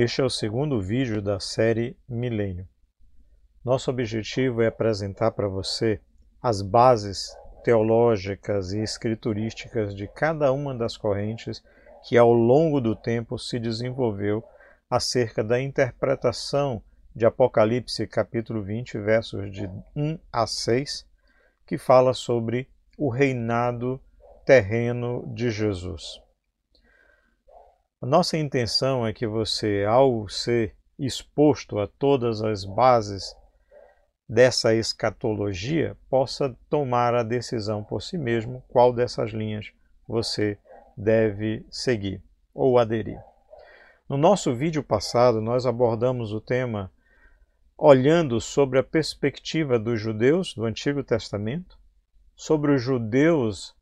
Este é o segundo vídeo da série Milênio. Nosso objetivo é apresentar para você as bases teológicas e escriturísticas de cada uma das correntes que ao longo do tempo se desenvolveu acerca da interpretação de Apocalipse capítulo 20, versos de 1 a 6, que fala sobre o reinado terreno de Jesus. A nossa intenção é que você, ao ser exposto a todas as bases dessa escatologia, possa tomar a decisão por si mesmo qual dessas linhas você deve seguir ou aderir. No nosso vídeo passado, nós abordamos o tema olhando sobre a perspectiva dos judeus do Antigo Testamento, sobre os judeus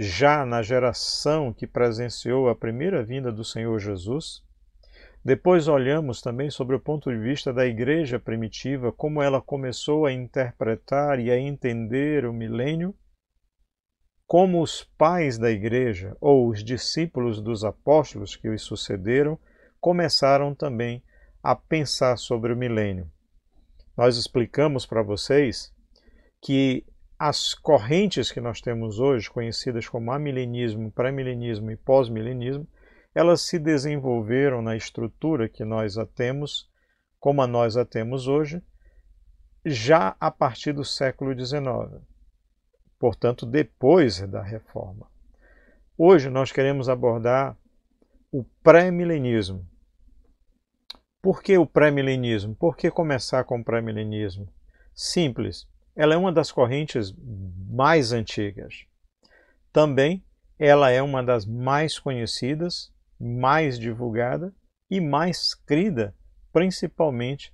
já na geração que presenciou a primeira vinda do Senhor Jesus. Depois olhamos também sobre o ponto de vista da igreja primitiva, como ela começou a interpretar e a entender o milênio, como os pais da igreja, ou os discípulos dos apóstolos que os sucederam, começaram também a pensar sobre o milênio. Nós explicamos para vocês que as correntes que nós temos hoje, conhecidas como amilenismo, pré-milenismo e pós-milenismo, elas se desenvolveram na estrutura que nós a temos, como nós a temos hoje, já a partir do século XIX, portanto, depois da Reforma. Hoje nós queremos abordar o pré-milenismo. Por que o pré-milenismo? Por que começar com o pré-milenismo? Simples. Ela é uma das correntes mais antigas. Também ela é uma das mais conhecidas, mais divulgada e mais crida, principalmente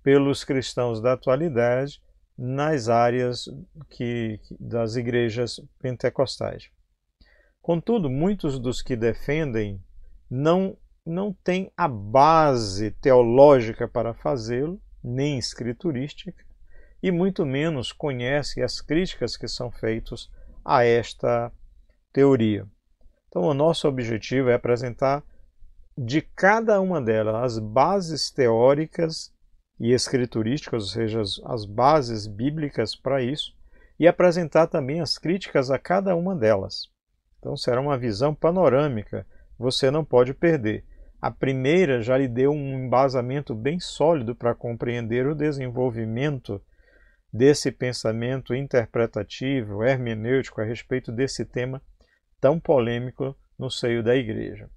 pelos cristãos da atualidade nas áreas das igrejas pentecostais. Contudo, muitos dos que defendem não têm a base teológica para fazê-lo, nem escriturística, e muito menos conhece as críticas que são feitas a esta teoria. Então, o nosso objetivo é apresentar de cada uma delas as bases teóricas e escriturísticas, ou seja, as bases bíblicas para isso, e apresentar também as críticas a cada uma delas. Então, será uma visão panorâmica, você não pode perder. A primeira já lhe deu um embasamento bem sólido para compreender o desenvolvimento desse pensamento interpretativo, hermenêutico a respeito desse tema tão polêmico no seio da igreja.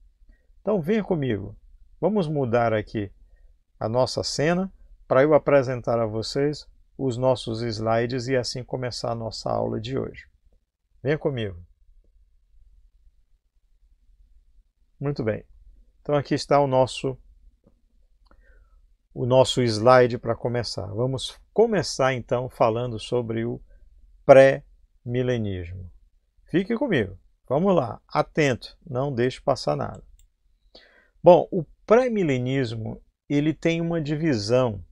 Então venha comigo, vamos mudar aqui a nossa cena para eu apresentar a vocês os nossos slides e assim começar a nossa aula de hoje. Venha comigo. Muito bem, então aqui está o nosso slide para começar. Vamos começar então falando sobre o pré-milenismo. Fique comigo. Vamos lá, atento, não deixe passar nada. Bom, o pré-milenismo, ele tem uma divisão.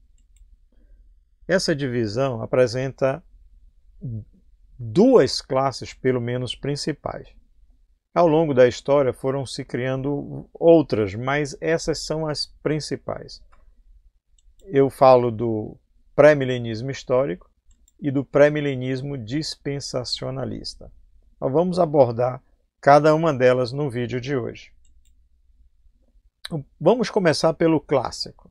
Essa divisão apresenta duas classes, pelo menos, principais. Ao longo da história foram se criando outras, mas essas são as principais. Eu falo do pré-milenismo histórico e do pré-milenismo dispensacionalista. Então, vamos abordar cada uma delas no vídeo de hoje. Vamos começar pelo clássico.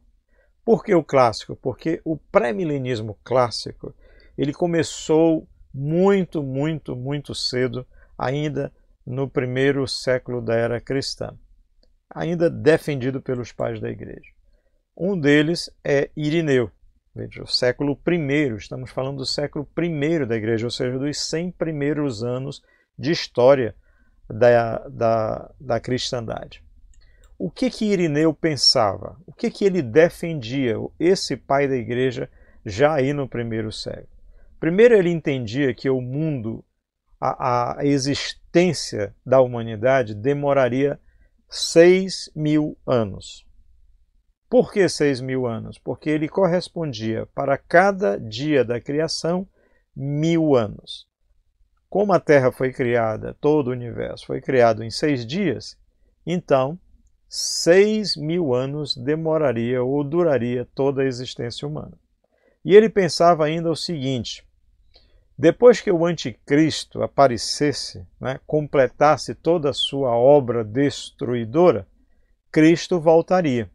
Por que o clássico? Porque o pré-milenismo clássico ele começou muito cedo, ainda no primeiro século da era cristã, ainda defendido pelos pais da igreja. Um deles é Irineu, veja, o século I, estamos falando do século I da igreja, ou seja, dos 100 primeiros anos de história da cristandade. O que Irineu pensava? O que ele defendia, esse pai da igreja, já aí no primeiro século? Primeiro, ele entendia que o mundo, a existência da humanidade demoraria 6.000 anos. Por que 6.000 anos? Porque ele correspondia para cada dia da criação 1.000 anos. Como a Terra foi criada, todo o universo foi criado em 6 dias, então 6.000 anos demoraria ou duraria toda a existência humana. E ele pensava ainda o seguinte: depois que o anticristo aparecesse, completasse toda a sua obra destruidora, Cristo voltaria.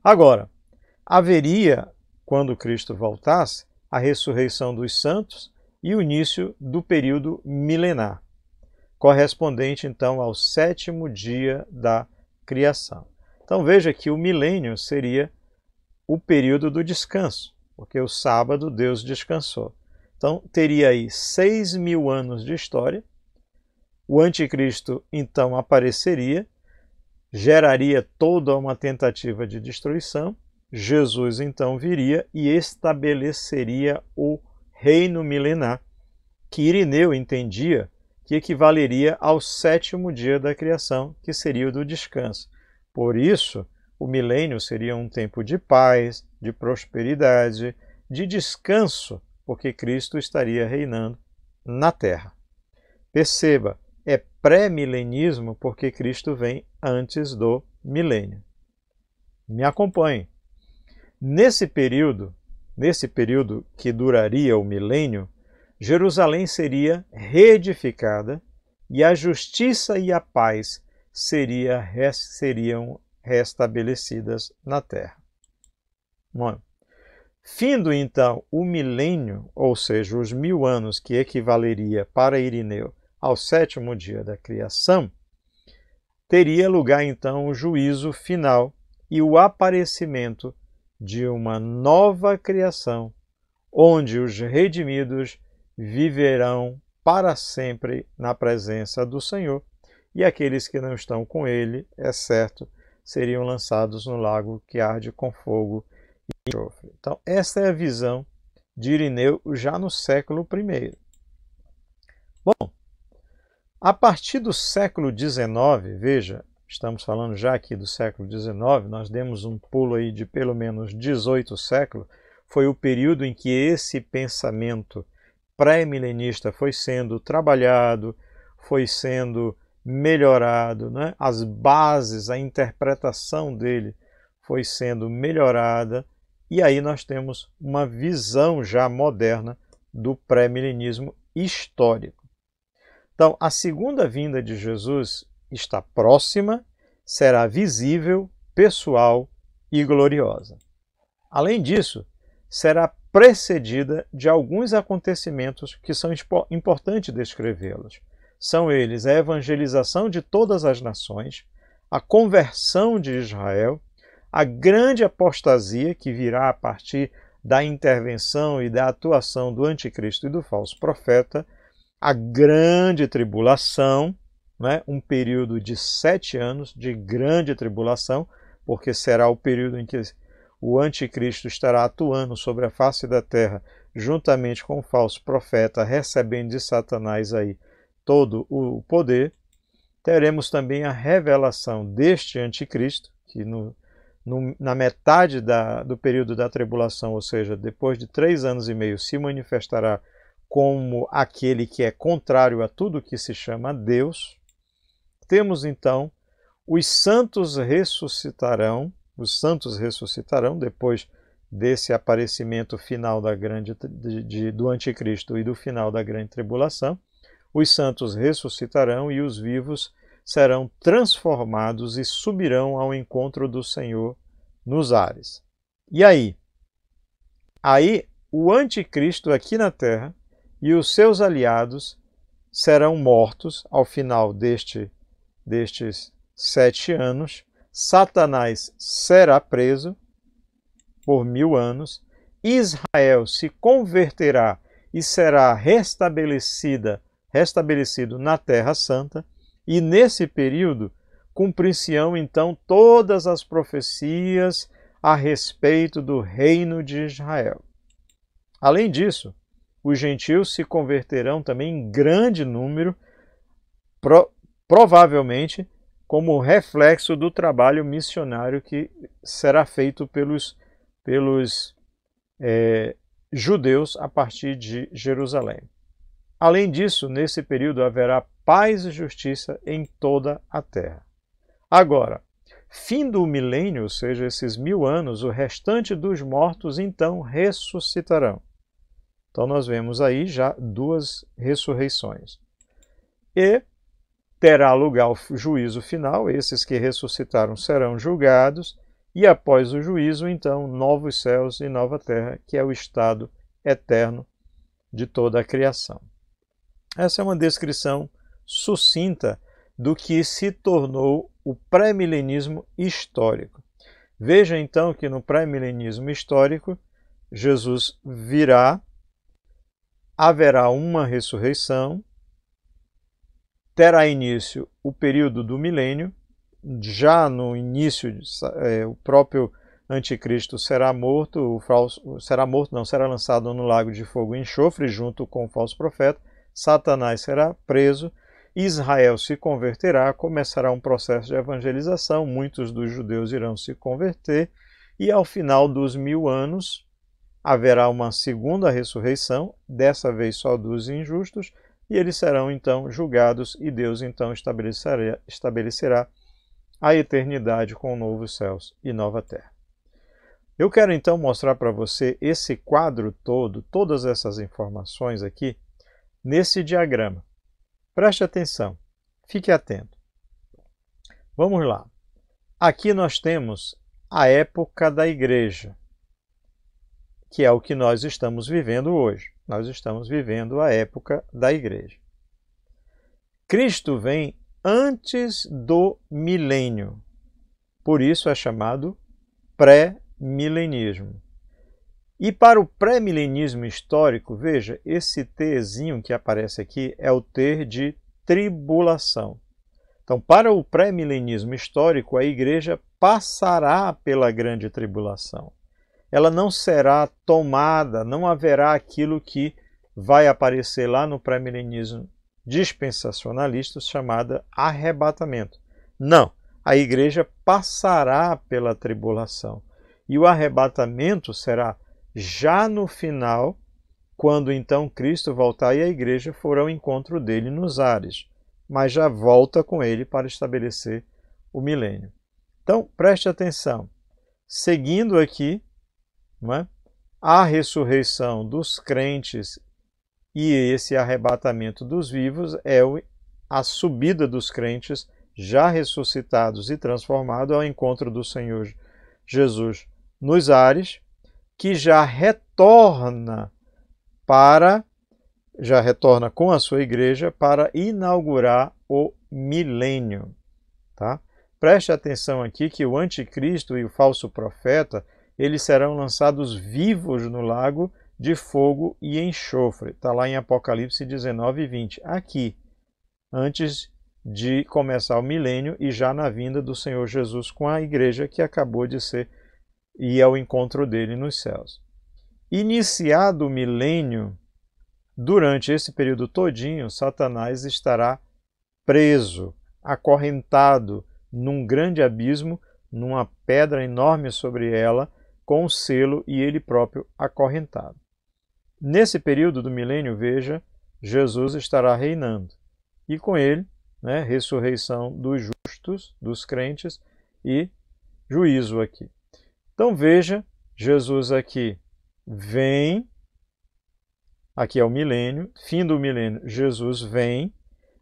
Agora, haveria, quando Cristo voltasse, a ressurreição dos santos e o início do período milenar, correspondente então ao 7º dia da criação. Então veja que o milênio seria o período do descanso, porque o sábado Deus descansou. Então teria aí 6.000 anos de história, o anticristo então apareceria, geraria toda uma tentativa de destruição, Jesus então viria e estabeleceria o reino milenar, que Irineu entendia que equivaleria ao 7º dia da criação, que seria o do descanso. Por isso, o milênio seria um tempo de paz, de prosperidade, de descanso, porque Cristo estaria reinando na Terra. Perceba, é pré-milenismo porque Cristo vem antes do milênio. Me acompanhe. Nesse período que duraria o milênio, Jerusalém seria reedificada e a justiça e a paz seriam restabelecidas na terra. Bom, findo então o milênio, ou seja, os 1.000 anos que equivaleria para Irineu ao 7º dia da criação, teria lugar então o juízo final e o aparecimento de uma nova criação, onde os redimidos viverão para sempre na presença do Senhor, e aqueles que não estão com ele, é certo, seriam lançados no lago que arde com fogo e enxofre. Então, essa é a visão de Irineu já no século I. Bom, a partir do século XIX, veja, estamos falando já aqui do século XIX, nós demos um pulo aí de pelo menos 18 séculos, foi o período em que esse pensamento pré-milenista foi sendo trabalhado, foi sendo melhorado, as bases, a interpretação dele foi sendo melhorada, e aí nós temos uma visão já moderna do pré-milenismo histórico. Então, a segunda vinda de Jesus está próxima, será visível, pessoal e gloriosa. Além disso, será precedida de alguns acontecimentos que são importantes descrevê-los. São eles a evangelização de todas as nações, a conversão de Israel, a grande apostasia que virá a partir da intervenção e da atuação do anticristo e do falso profeta, a grande tribulação, um período de 7 anos de grande tribulação, porque será o período em que o anticristo estará atuando sobre a face da terra, juntamente com o falso profeta, recebendo de Satanás aí todo o poder. Teremos também a revelação deste anticristo, que na metade do período da tribulação, ou seja, depois de 3 anos e meio, se manifestará como aquele que é contrário a tudo que se chama Deus. Temos então os santos ressuscitarão depois desse aparecimento final do anticristo e do final da grande tribulação. Os santos ressuscitarão e os vivos serão transformados e subirão ao encontro do Senhor nos ares. E aí? Aí o anticristo aqui na terra e os seus aliados serão mortos ao final destes 7 anos. Satanás será preso por 1000 anos. Israel se converterá e será restabelecido na Terra Santa. E nesse período cumprir-se-ão então todas as profecias a respeito do reino de Israel. Além disso, os gentios se converterão também em grande número, provavelmente como reflexo do trabalho missionário que será feito pelos judeus a partir de Jerusalém. Além disso, nesse período haverá paz e justiça em toda a terra. Agora, fim do milênio, ou seja, esses 1000 anos, o restante dos mortos então ressuscitarão. Então nós vemos aí já 2 ressurreições. E terá lugar o juízo final, esses que ressuscitaram serão julgados, e após o juízo, então, novos céus e nova terra, que é o estado eterno de toda a criação. Essa é uma descrição sucinta do que se tornou o pré-milenismo histórico. Veja então que no pré-milenismo histórico, Jesus virá, haverá uma ressurreição, terá início o período do milênio, já no início, o próprio anticristo será morto, será lançado no lago de fogo e enxofre junto com o falso profeta, Satanás será preso, Israel se converterá, começará um processo de evangelização, muitos dos judeus irão se converter, e ao final dos 1000 anos haverá uma segunda ressurreição, dessa vez só dos injustos, e eles serão então julgados, e Deus então estabelecerá a eternidade com novos céus e nova terra. Eu quero então mostrar para você esse quadro todo, todas essas informações aqui, nesse diagrama. Preste atenção, fique atento. Vamos lá. Aqui nós temos a época da igreja, que é o que nós estamos vivendo hoje. Nós estamos vivendo a época da igreja. Cristo vem antes do milênio. Por isso é chamado pré-milenismo. E para o pré-milenismo histórico, veja, esse Tzinho que aparece aqui é o T de tribulação. Então, para o pré-milenismo histórico, a igreja passará pela grande tribulação. Ela não será tomada, não haverá aquilo que vai aparecer lá no pré-milenismo dispensacionalista, chamada arrebatamento. Não, a igreja passará pela tribulação. E o arrebatamento será já no final, quando então Cristo voltar e a igreja for ao encontro dele nos ares. Mas já volta com ele para estabelecer o milênio. Então, preste atenção. Seguindo aqui, a ressurreição dos crentes e esse arrebatamento dos vivos é a subida dos crentes já ressuscitados e transformados ao encontro do Senhor Jesus nos ares, que já retorna com a sua igreja para inaugurar o milênio. Tá? Preste atenção aqui que o anticristo e o falso profeta, eles serão lançados vivos no lago de fogo e enxofre. Está lá em Apocalipse 19 e 20. Aqui, antes de começar o milênio e já na vinda do Senhor Jesus com a igreja que acabou de ir ao encontro dele nos céus. Iniciado o milênio, durante esse período todinho, Satanás estará preso, acorrentado num grande abismo, numa pedra enorme sobre ela, com o selo e ele próprio acorrentado. Nesse período do milênio, veja, Jesus estará reinando. E com ele, ressurreição dos justos, dos crentes e juízo aqui. Então veja, Jesus aqui vem, aqui é o milênio, fim do milênio, Jesus vem,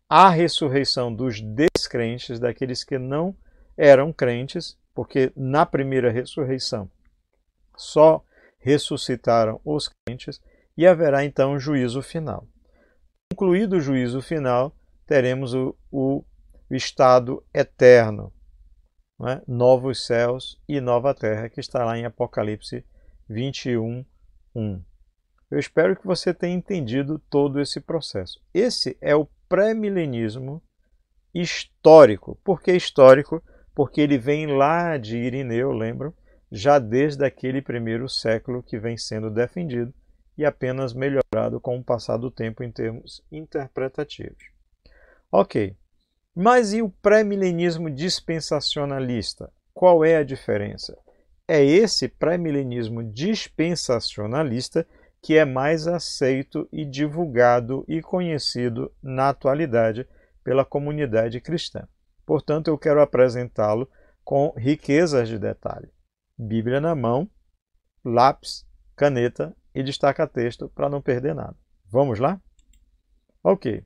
a ressurreição dos descrentes, daqueles que não eram crentes, porque na primeira ressurreição só ressuscitaram os crentes, e haverá então o juízo final. Concluído o juízo final, teremos o estado eterno, novos céus e nova terra, que está lá em Apocalipse 21, 1. Eu espero que você tenha entendido todo esse processo. Esse é o pré-milenismo histórico. Por que histórico? Porque ele vem lá de Irineu, lembram? Já desde aquele primeiro século que vem sendo defendido e apenas melhorado com o passar do tempo em termos interpretativos. Ok, mas e o pré-milenismo dispensacionalista? Qual é a diferença? É esse pré-milenismo dispensacionalista que é mais aceito e divulgado e conhecido na atualidade pela comunidade cristã. Portanto, eu quero apresentá-lo com riquezas de detalhe. Bíblia na mão, lápis, caneta e destaca-texto para não perder nada. Vamos lá? Ok.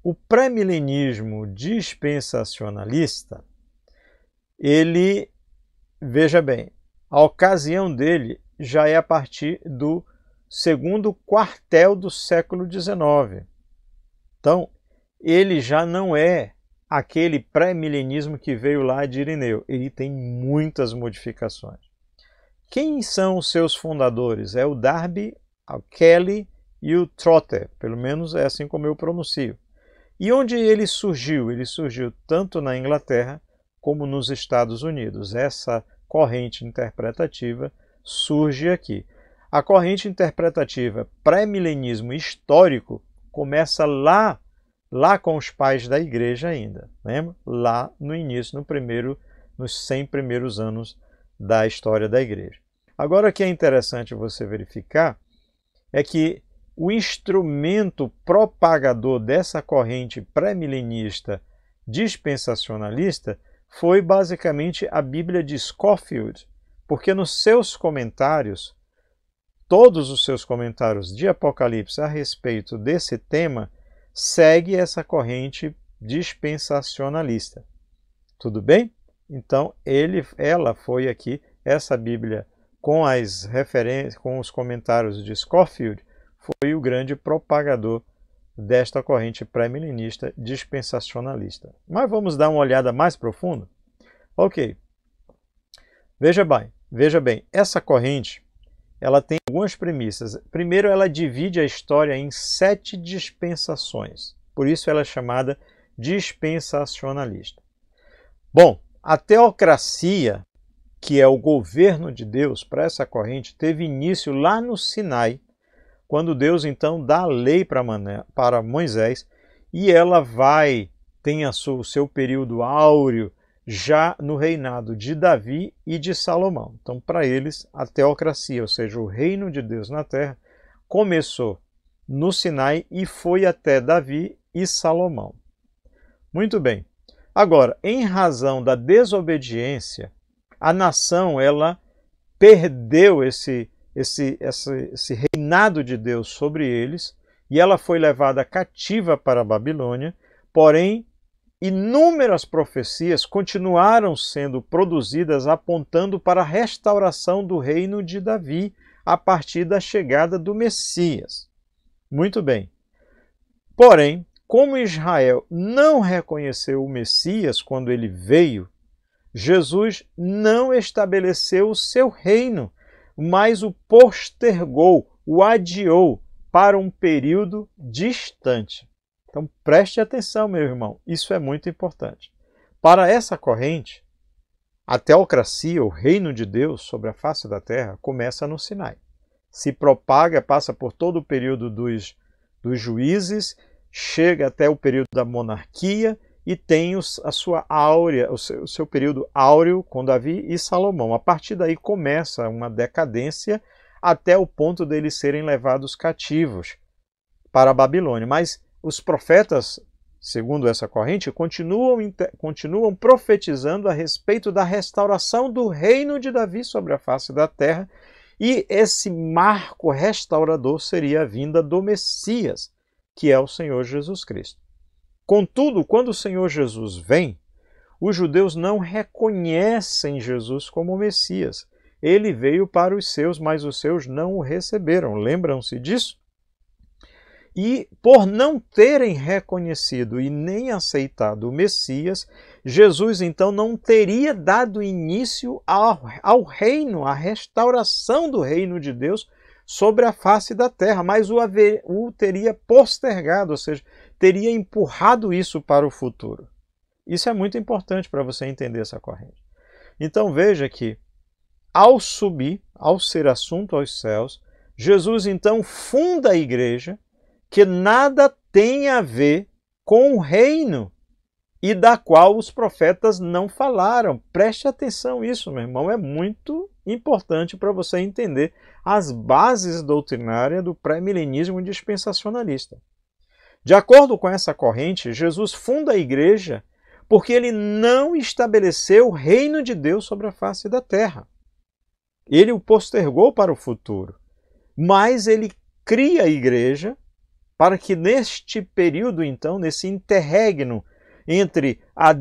O pré-milenismo dispensacionalista, ele, veja bem, a ocasião dele já é a partir do segundo quartel do século XIX. Então, ele já não é aquele pré-milenismo que veio lá de Irineu. Ele tem muitas modificações. Quem são os seus fundadores? É o Darby, o Kelly e o Trotter, pelo menos é assim como eu pronuncio. E onde ele surgiu? Ele surgiu tanto na Inglaterra como nos Estados Unidos. Essa corrente interpretativa surge aqui. A corrente interpretativa pré-milenismo histórico começa lá com os pais da igreja ainda, lembra? Lá no início, nos 100 primeiros anos da história da igreja. Agora, o que é interessante você verificar é que o instrumento propagador dessa corrente pré-milenista dispensacionalista foi basicamente a Bíblia de Scofield, porque nos seus comentários, todos os seus comentários de Apocalipse a respeito desse tema, segue essa corrente dispensacionalista. Tudo bem? Então, ela foi aqui, essa Bíblia com as referências, com os comentários de Scofield, foi o grande propagador desta corrente pré-milenista dispensacionalista. Mas vamos dar uma olhada mais profunda? Ok. Veja bem, essa corrente, ela tem algumas premissas. Primeiro, ela divide a história em 7 dispensações. Por isso ela é chamada dispensacionalista. Bom, a teocracia, que é o governo de Deus para essa corrente, teve início lá no Sinai, quando Deus então dá a lei para Moisés, e ela tem o seu período áureo já no reinado de Davi e de Salomão. Então, para eles, a teocracia, ou seja, o reino de Deus na terra, começou no Sinai e foi até Davi e Salomão. Muito bem. Agora, em razão da desobediência, a nação ela perdeu esse reinado de Deus sobre eles e ela foi levada cativa para a Babilônia, porém, inúmeras profecias continuaram sendo produzidas apontando para a restauração do reino de Davi a partir da chegada do Messias. Muito bem. Porém, como Israel não reconheceu o Messias quando ele veio, Jesus não estabeleceu o seu reino, mas o postergou, o adiou para um período distante. Então preste atenção, meu irmão, isso é muito importante. Para essa corrente, a teocracia, o reino de Deus sobre a face da terra, começa no Sinai. Se propaga, passa por todo o período dos juízes, chega até o período da monarquia e tem o seu período áureo com Davi e Salomão. A partir daí começa uma decadência até o ponto deles serem levados cativos para a Babilônia. Mas os profetas, segundo essa corrente, continuam profetizando a respeito da restauração do reino de Davi sobre a face da terra, e esse marco restaurador seria a vinda do Messias, que é o Senhor Jesus Cristo. Contudo, quando o Senhor Jesus vem, os judeus não reconhecem Jesus como Messias. Ele veio para os seus, mas os seus não o receberam. Lembram-se disso? E por não terem reconhecido e nem aceitado o Messias, Jesus então não teria dado início ao reino, à restauração do reino de Deus sobre a face da terra, mas o teria postergado, ou seja, teria empurrado isso para o futuro. Isso é muito importante para você entender essa corrente. Então veja que, ao subir, ao ser assunto aos céus, Jesus então funda a igreja, que nada tem a ver com o reino e da qual os profetas não falaram. Preste atenção nisso, meu irmão, é muito importante para você entender as bases doutrinárias do pré-milenismo dispensacionalista. De acordo com essa corrente, Jesus funda a igreja Porque ele não estabeleceu o reino de Deus sobre a face da terra. Ele o postergou para o futuro. Mas ele cria a igreja para que neste período, então, nesse interregno entre a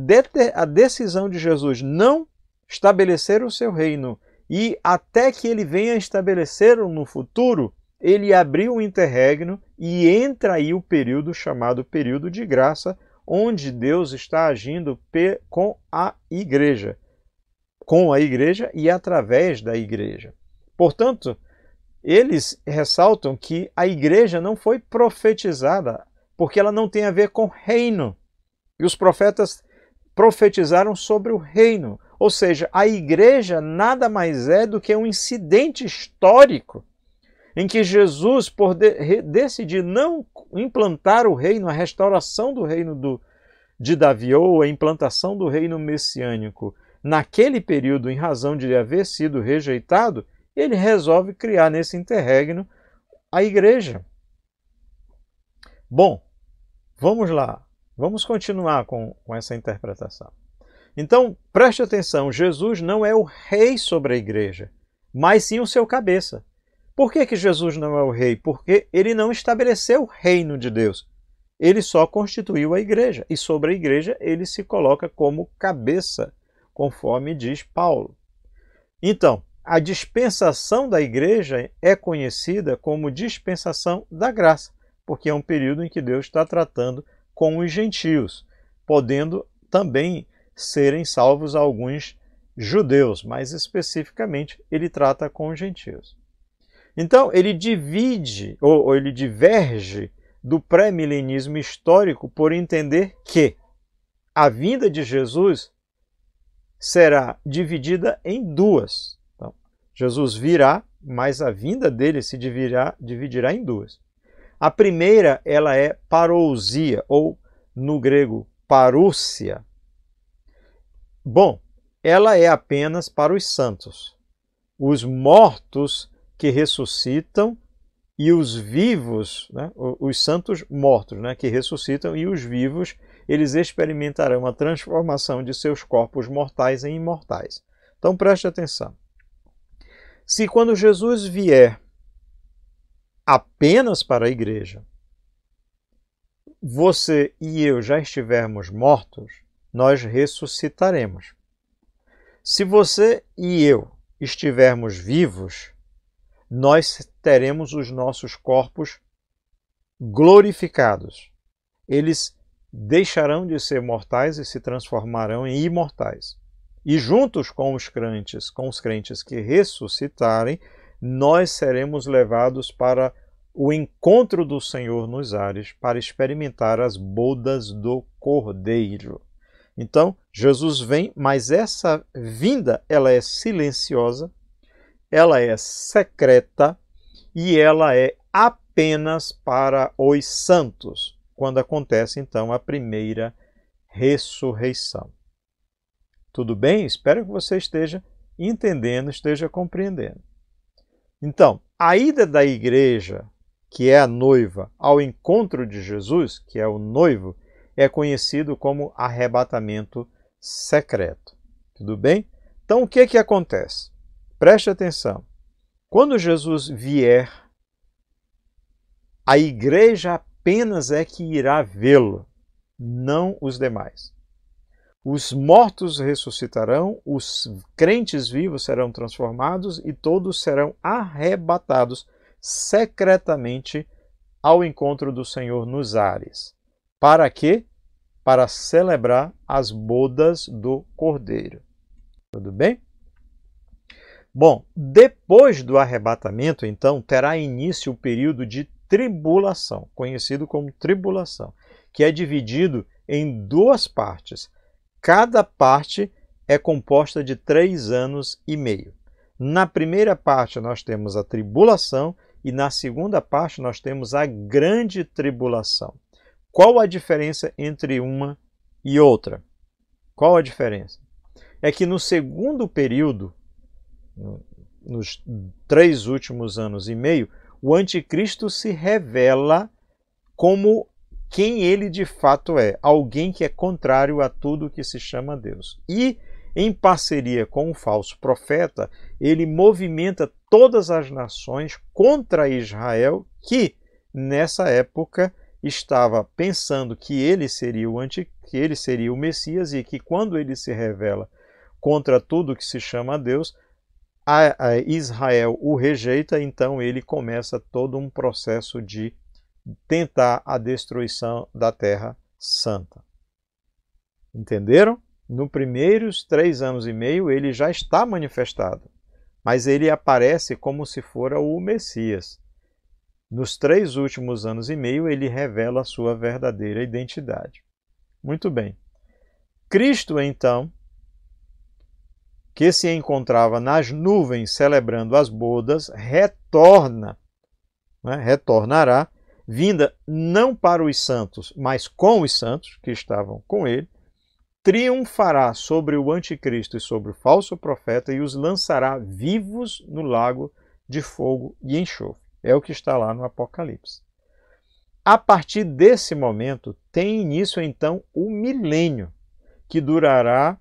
decisão de Jesus não estabelecer o seu reino e até que ele venha estabelecer no futuro, ele abriu o interregno e entra aí o período chamado período de graça, onde Deus está agindo com a igreja e através da igreja. Portanto, eles ressaltam que a igreja não foi profetizada, porque ela não tem a ver com reino. E os profetas profetizaram sobre o reino. Ou seja, a igreja nada mais é do que um incidente histórico em que Jesus, por decidir não implantar o reino, a restauração do reino de Davi, ou a implantação do reino messiânico, naquele período, em razão de haver sido rejeitado, ele resolve criar nesse interregno a igreja. Bom, vamos lá. Vamos continuar com essa interpretação. Então, preste atenção, Jesus não é o rei sobre a igreja, mas sim o seu cabeça. Por que Jesus não é o rei? Porque ele não estabeleceu o reino de Deus. Ele só constituiu a igreja, e sobre a igreja ele se coloca como cabeça, conforme diz Paulo. Então, a dispensação da igreja é conhecida como dispensação da graça, porque é um período em que Deus está tratando com os gentios, podendo também serem salvos alguns judeus, mas especificamente ele trata com os gentios. Então, ele divide, ou ele diverge do pré-milenismo histórico por entender que a vinda de Jesus será dividida em duas. Então, Jesus virá, mas a vinda dele se dividirá em duas. A primeira, ela é parousia, ou no grego, parúcia. Bom, ela é apenas para os santos. Os mortos que ressuscitam e os vivos, né, os santos mortos, né, que ressuscitam, e os vivos, eles experimentarão a transformação de seus corpos mortais em imortais. Então preste atenção. Se quando Jesus vier apenas para a igreja, você e eu já estivermos mortos, nós ressuscitaremos. Se você e eu estivermos vivos, nós teremos os nossos corpos glorificados. Eles deixarão de ser mortais e se transformarão em imortais. E juntos com os crentes que ressuscitarem, nós seremos levados para o encontro do Senhor nos ares, para experimentar as bodas do Cordeiro. Então, Jesus vem, mas essa vinda, ela é silenciosa, ela é secreta e ela é apenas para os santos, quando acontece, então, a primeira ressurreição. Tudo bem? Espero que você esteja entendendo, esteja compreendendo. Então, a ida da igreja, que é a noiva, ao encontro de Jesus, que é o noivo, é conhecido como arrebatamento secreto. Tudo bem? Então, o que acontece? Preste atenção. Quando Jesus vier, a igreja apenas é que irá vê-lo, não os demais. Os mortos ressuscitarão, os crentes vivos serão transformados e todos serão arrebatados secretamente ao encontro do Senhor nos ares. Para quê? Para celebrar as bodas do Cordeiro. Tudo bem? Bom, depois do arrebatamento, então, terá início o período de tribulação, conhecido como tribulação, que é dividido em duas partes. Cada parte é composta de 3 anos e meio. Na primeira parte nós temos a tribulação e na segunda parte nós temos a grande tribulação. Qual a diferença entre uma e outra? Qual a diferença? É que no segundo período, nos 3 últimos anos e meio, o anticristo se revela como quem ele de fato é, alguém que é contrário a tudo que se chama Deus. E, em parceria com o falso profeta, ele movimenta todas as nações contra Israel, que, nessa época, estava pensando que ele seria o Messias e que, quando ele se revela contra tudo que se chama Deus, a Israel o rejeita, então ele começa todo um processo de tentar a destruição da Terra Santa. Entenderam? Nos primeiros 3 anos e meio ele já está manifestado, mas ele aparece como se fora o Messias. Nos 3 últimos anos e meio ele revela a sua verdadeira identidade. Muito bem. Cristo, então, que se encontrava nas nuvens celebrando as bodas, retornará, vinda não para os santos, mas com os santos que estavam com ele, triunfará sobre o anticristo e sobre o falso profeta e os lançará vivos no lago de fogo e enxofre. É o que está lá no Apocalipse. A partir desse momento, tem início então o milênio, que durará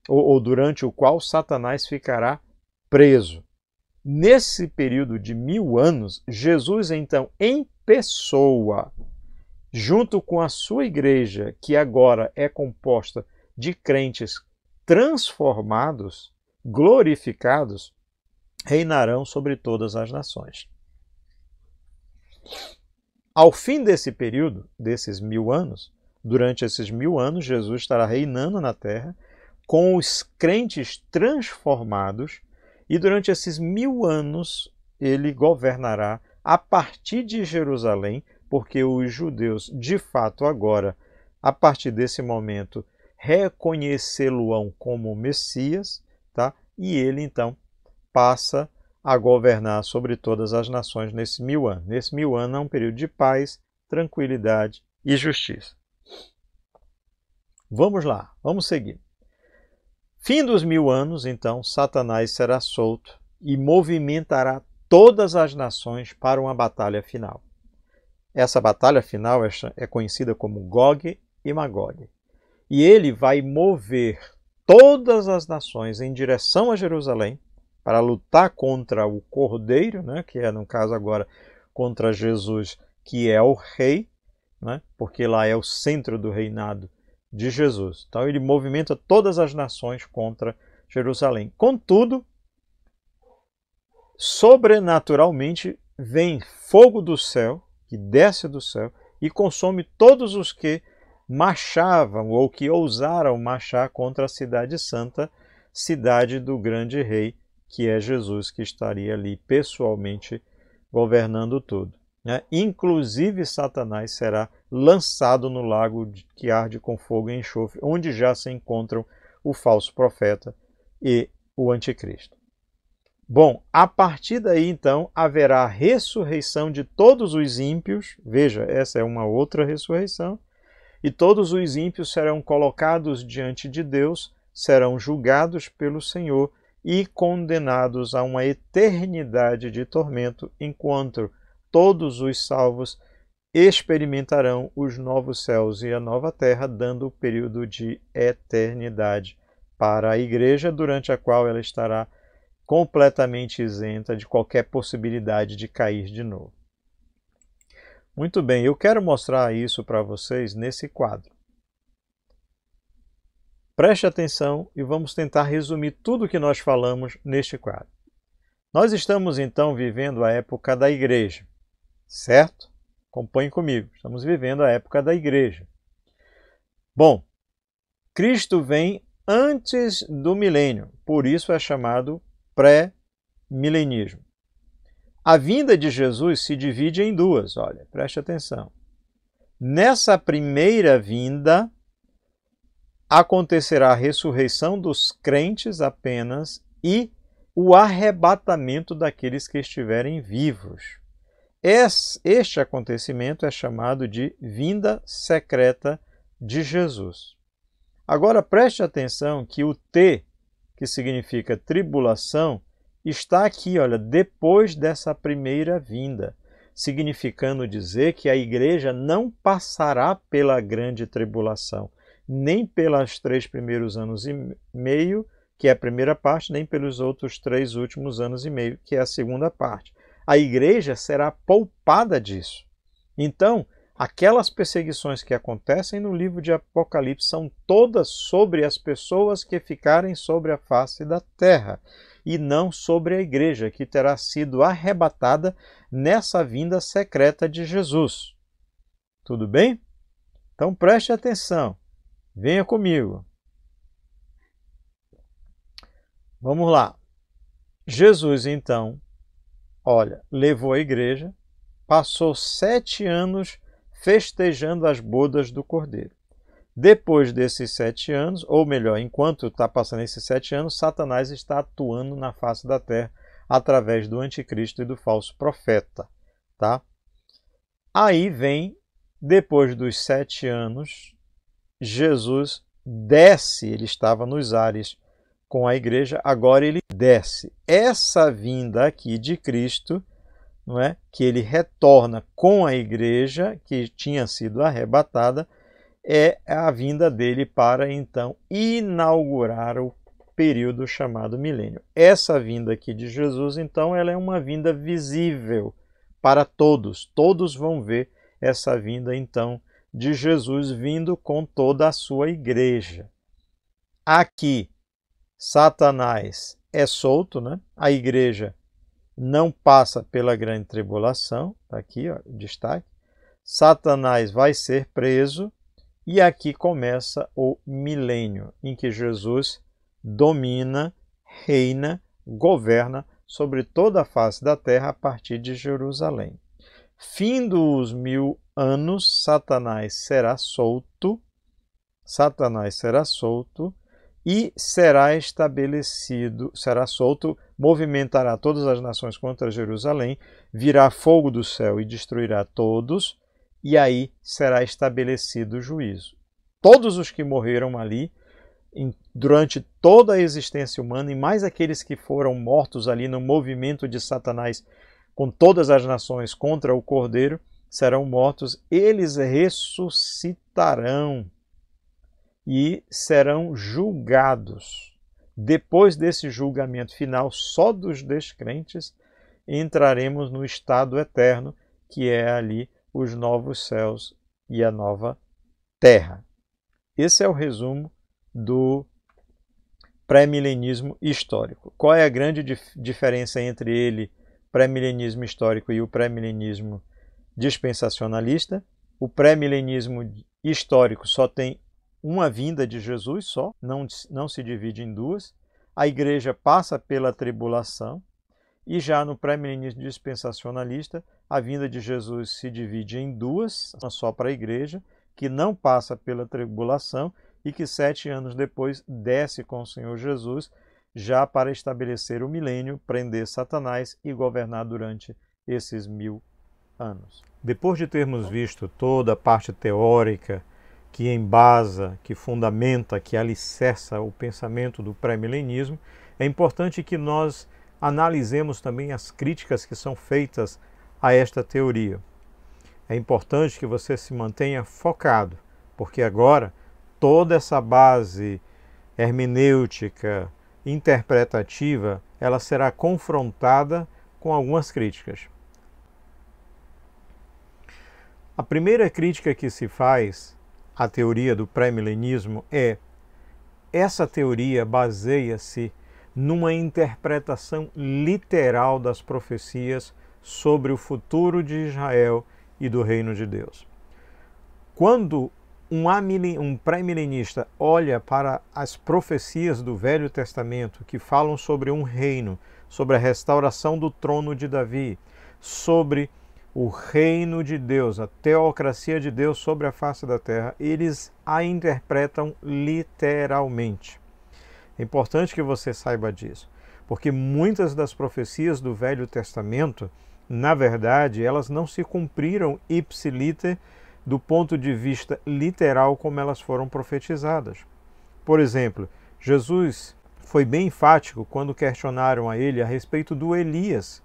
ou durante o qual Satanás ficará preso. Nesse período de 1000 anos, Jesus, então, em pessoa, junto com a sua igreja, que agora é composta de crentes transformados, glorificados, reinarão sobre todas as nações. Ao fim desse período, desses 1000 anos, durante esses 1000 anos, Jesus estará reinando na terra, com os crentes transformados, e durante esses 1000 anos ele governará a partir de Jerusalém, porque os judeus, de fato, agora, a partir desse momento, reconhecê-lo-ão como Messias, tá? E ele, então, passa a governar sobre todas as nações nesse 1000 anos. Nesse 1000 anos é um período de paz, tranquilidade e justiça. Vamos lá, vamos seguir. Fim dos 1000 anos, então, Satanás será solto e movimentará todas as nações para uma batalha final. Essa batalha final é conhecida como Gog e Magog. E ele vai mover todas as nações em direção a Jerusalém para lutar contra o Cordeiro, que é, no caso agora, contra Jesus, que é o rei, porque lá é o centro do reinado de Jesus. Então ele movimenta todas as nações contra Jerusalém. Contudo, sobrenaturalmente vem fogo do céu, que desce do céu, e consome todos os que marchavam ou que ousaram marchar contra a cidade santa, cidade do grande rei, que é Jesus, que estaria ali pessoalmente governando tudo. Inclusive Satanás será lançado no lago que arde com fogo e enxofre, onde já se encontram o falso profeta e o anticristo. Bom, a partir daí então haverá a ressurreição de todos os ímpios. Veja, essa é uma outra ressurreição. E todos os ímpios serão colocados diante de Deus, serão julgados pelo Senhor e condenados a uma eternidade de tormento, enquanto todos os salvos experimentarão os novos céus e a nova terra, dando o período de eternidade para a igreja, durante a qual ela estará completamente isenta de qualquer possibilidade de cair de novo. Muito bem, eu quero mostrar isso para vocês nesse quadro. Preste atenção e vamos tentar resumir tudo o que nós falamos neste quadro. Nós estamos então vivendo a época da igreja, certo? Acompanhe comigo, estamos vivendo a época da igreja. Bom, Cristo vem antes do milênio, por isso é chamado pré-milenismo. A vinda de Jesus se divide em duas, olha, preste atenção. Nessa primeira vinda, acontecerá a ressurreição dos crentes apenas e o arrebatamento daqueles que estiverem vivos. Este acontecimento é chamado de vinda secreta de Jesus. Agora preste atenção que o T, que significa tribulação, está aqui, olha, depois dessa primeira vinda. significando dizer que a igreja não passará pela grande tribulação, nem pelos 3 primeiros anos e meio, que é a primeira parte, nem pelos outros 3 últimos anos e meio, que é a segunda parte. A igreja será poupada disso. Então, aquelas perseguições que acontecem no livro de Apocalipse são todas sobre as pessoas que ficarem sobre a face da terra, e não sobre a igreja, que terá sido arrebatada nessa vinda secreta de Jesus. Tudo bem? Então preste atenção. Venha comigo. Vamos lá. Jesus, então, levou a igreja, passou 7 anos festejando as bodas do Cordeiro. Depois desses 7 anos, ou melhor, enquanto está passando esses 7 anos, Satanás está atuando na face da terra através do anticristo e do falso profeta. Tá? Aí vem, depois dos 7 anos, Jesus desce, ele estava nos ares com a igreja, agora ele desce. Essa vinda aqui de Cristo, não é? Que ele retorna com a igreja que tinha sido arrebatada, é a vinda dele para, então, inaugurar o período chamado milênio. Essa vinda aqui de Jesus, então, ela é uma vinda visível para todos. Todos vão ver essa vinda, então, de Jesus vindo com toda a sua igreja. Aqui, Satanás é solto, né? A igreja não passa pela grande tribulação. Está aqui, ó, o destaque. Satanás vai ser preso. E aqui começa o milênio, em que Jesus domina, reina, governa sobre toda a face da terra a partir de Jerusalém. Fim dos 1000 anos, Satanás será solto e será estabelecido, será solto, movimentará todas as nações contra Jerusalém, virá fogo do céu e destruirá todos, e aí será estabelecido o juízo. Todos os que morreram ali, durante toda a existência humana, e mais aqueles que foram mortos ali no movimento de Satanás com todas as nações contra o Cordeiro, serão mortos, eles ressuscitarão e serão julgados. Depois desse julgamento final, só dos descrentes, entraremos no estado eterno, que é ali os novos céus e a nova terra. Esse é o resumo do pré-milenismo histórico. Qual é a grande diferença entre ele, pré-milenismo histórico, e o pré-milenismo dispensacionalista? O pré-milenismo histórico só tem uma vinda de Jesus só, não se divide em duas. A igreja passa pela tribulação, e já no pré-milenismo dispensacionalista, a vinda de Jesus se divide em duas, uma só para a igreja, que não passa pela tribulação e que 7 anos depois desce com o Senhor Jesus, já para estabelecer o milênio, prender Satanás e governar durante esses 1000 anos. Depois de termos visto toda a parte teórica que embasa, que fundamenta, que alicerça o pensamento do pré-milenismo, é importante que nós analisemos também as críticas que são feitas a esta teoria. É importante que você se mantenha focado, porque agora toda essa base hermenêutica, interpretativa, ela será confrontada com algumas críticas. A primeira crítica que se faz à teoria do pré-milenismo é: essa teoria baseia-se numa interpretação literal das profecias sobre o futuro de Israel e do reino de Deus. Quando um pré-milenista olha para as profecias do Velho Testamento que falam sobre um reino, sobre a restauração do trono de Davi, sobre o reino de Deus, a teocracia de Deus sobre a face da terra, eles a interpretam literalmente. É importante que você saiba disso, porque muitas das profecias do Velho Testamento, na verdade, elas não se cumpriram ipsiliter do ponto de vista literal como elas foram profetizadas. Por exemplo, Jesus foi bem enfático quando questionaram a ele a respeito do Elias,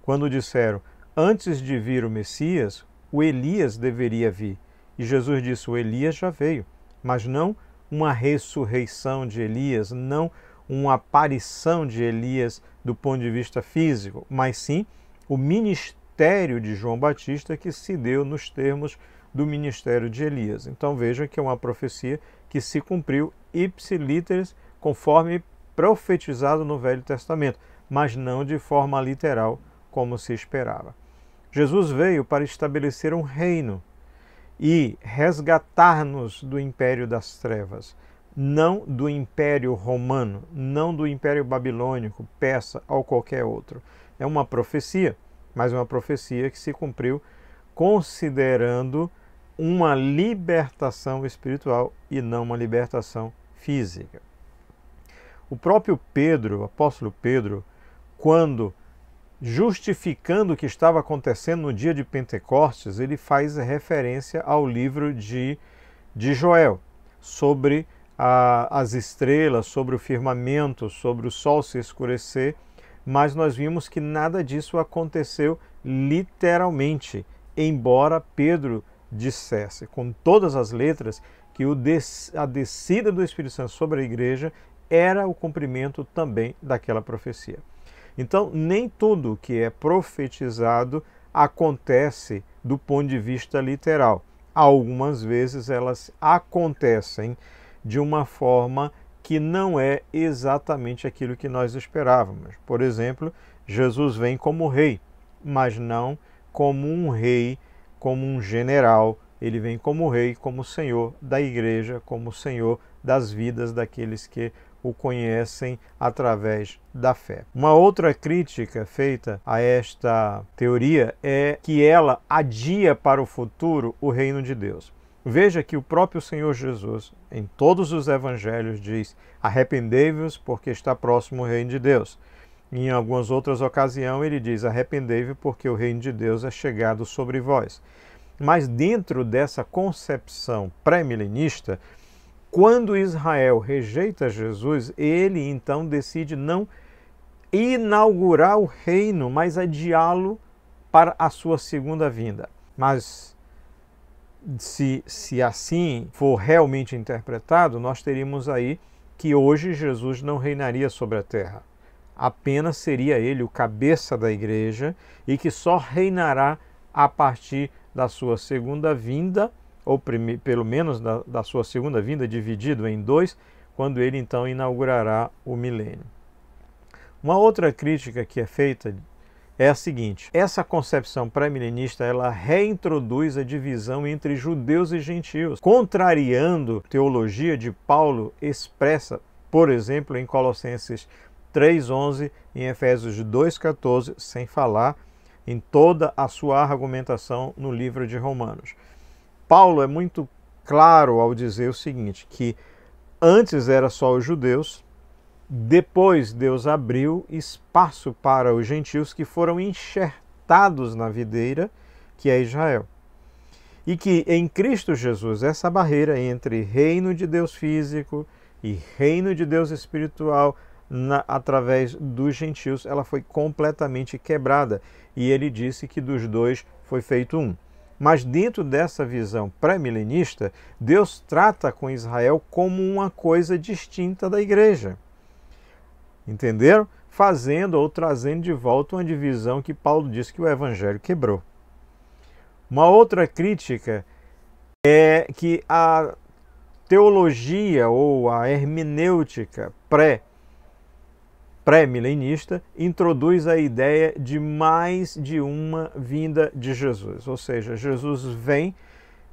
quando disseram: antes de vir o Messias, o Elias deveria vir. E Jesus disse, o Elias já veio, mas não uma ressurreição de Elias, não uma aparição de Elias do ponto de vista físico, mas sim o ministério de João Batista que se deu nos termos do ministério de Elias. Então veja que é uma profecia que se cumpriu ipsiliteris, conforme profetizado no Velho Testamento, mas não de forma literal, como se esperava. Jesus veio para estabelecer um reino e resgatar-nos do império das trevas, não do império romano, não do império babilônico, persa ou qualquer outro. É uma profecia, mas uma profecia que se cumpriu considerando uma libertação espiritual e não uma libertação física. O próprio Pedro, o apóstolo Pedro, quando justificando o que estava acontecendo no dia de Pentecostes, ele faz referência ao livro de Joel, sobre as estrelas, sobre o firmamento, sobre o sol se escurecer, mas nós vimos que nada disso aconteceu literalmente, embora Pedro dissesse com todas as letras que a descida do Espírito Santo sobre a igreja era o cumprimento também daquela profecia. Então, nem tudo que é profetizado acontece do ponto de vista literal. Algumas vezes elas acontecem de uma forma que não é exatamente aquilo que nós esperávamos. Por exemplo, Jesus vem como rei, mas não como um rei, como um general. Ele vem como rei, como senhor da igreja, como senhor das vidas daqueles que o conhecem através da fé. Uma outra crítica feita a esta teoria é que ela adia para o futuro o reino de Deus. Veja que o próprio Senhor Jesus, em todos os evangelhos, diz: arrependei-vos porque está próximo o reino de Deus. E em algumas outras ocasiões ele diz: arrependei-vos porque o reino de Deus é chegado sobre vós. Mas dentro dessa concepção pré-milenista, quando Israel rejeita Jesus, ele então decide não inaugurar o reino, mas adiá-lo para a sua segunda vinda. Mas se assim for realmente interpretado, nós teríamos aí que hoje Jesus não reinaria sobre a terra. Apenas seria ele o cabeça da igreja e que só reinará a partir da sua segunda vinda, ou pelo menos da sua segunda vinda, dividido em dois, quando ele então inaugurará o milênio. Uma outra crítica que é feita é a seguinte: essa concepção pré-milenista ela reintroduz a divisão entre judeus e gentios, contrariando a teologia de Paulo expressa, por exemplo, em Colossenses 3:11, em Efésios 2:14, sem falar em toda a sua argumentação no livro de Romanos. Paulo é muito claro ao dizer o seguinte, que antes era só os judeus, depois Deus abriu espaço para os gentios que foram enxertados na videira, que é Israel. E que em Cristo Jesus essa barreira entre reino de Deus físico e reino de Deus espiritual, através dos gentios, ela foi completamente quebrada. E ele disse que dos dois foi feito um. Mas dentro dessa visão pré-milenista, Deus trata com Israel como uma coisa distinta da igreja. Entenderam? Fazendo ou trazendo de volta uma divisão que Paulo disse que o evangelho quebrou. Uma outra crítica é que a teologia ou a hermenêutica pré-milenista introduz a ideia de mais de uma vinda de Jesus. Ou seja, Jesus vem,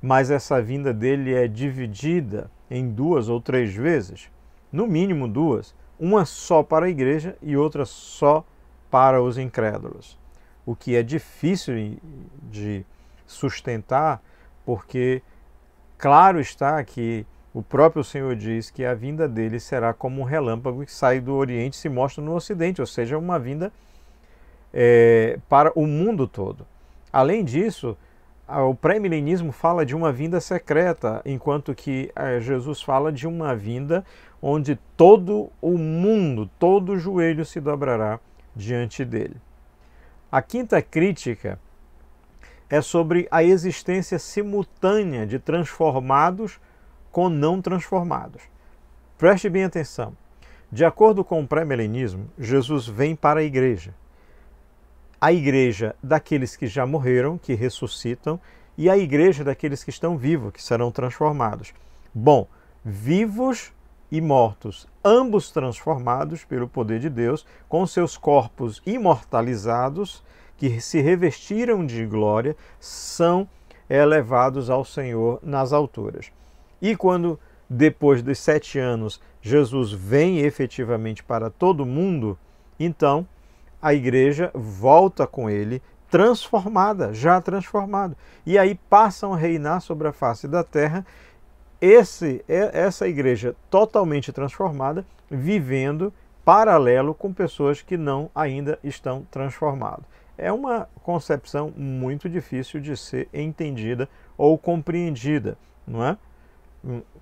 mas essa vinda dele é dividida em 2 ou 3 vezes, no mínimo 2, uma só para a igreja e outra só para os incrédulos. O que é difícil de sustentar, porque claro está que o próprio Senhor diz que a vinda dele será como um relâmpago que sai do Oriente e se mostra no Ocidente, ou seja, uma vinda para o mundo todo. Além disso, o pré-milenismo fala de uma vinda secreta, enquanto que Jesus fala de uma vinda onde todo o mundo, todo o joelho se dobrará diante dele. A quinta crítica é sobre a existência simultânea de transformados com não transformados. Preste bem atenção. De acordo com o pré-milenismo, Jesus vem para a igreja daqueles que já morreram, que ressuscitam, e a igreja daqueles que estão vivos, que serão transformados. Bom, vivos e mortos, ambos transformados pelo poder de Deus, com seus corpos imortalizados, que se revestiram de glória, são elevados ao Senhor nas alturas. E quando, depois dos 7 anos, Jesus vem efetivamente para todo mundo, então a igreja volta com ele transformada, já transformada. E aí passam a reinar sobre a face da terra essa igreja totalmente transformada, vivendo paralelo com pessoas que não ainda estão transformadas. É uma concepção muito difícil de ser entendida ou compreendida, não é?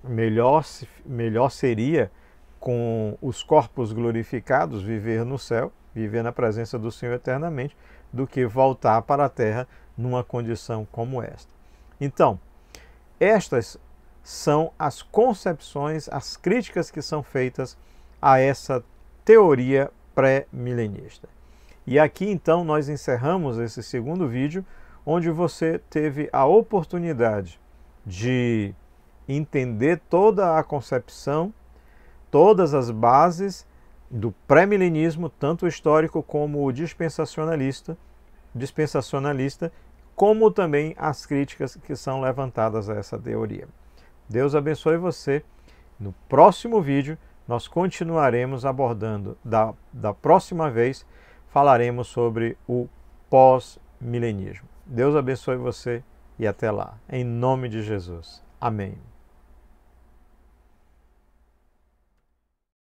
Melhor seria, com os corpos glorificados, viver no céu, viver na presença do Senhor eternamente, do que voltar para a terra numa condição como esta. Então, estas são as concepções, as críticas que são feitas a essa teoria pré-milenista. E aqui então nós encerramos esse segundo vídeo, onde você teve a oportunidade de entender toda a concepção, todas as bases do pré-milenismo, tanto o histórico como o dispensacionalista, como também as críticas que são levantadas a essa teoria. Deus abençoe você. No próximo vídeo, nós continuaremos abordando, da próxima vez, falaremos sobre o pós-milenismo. Deus abençoe você e até lá. Em nome de Jesus. Amém.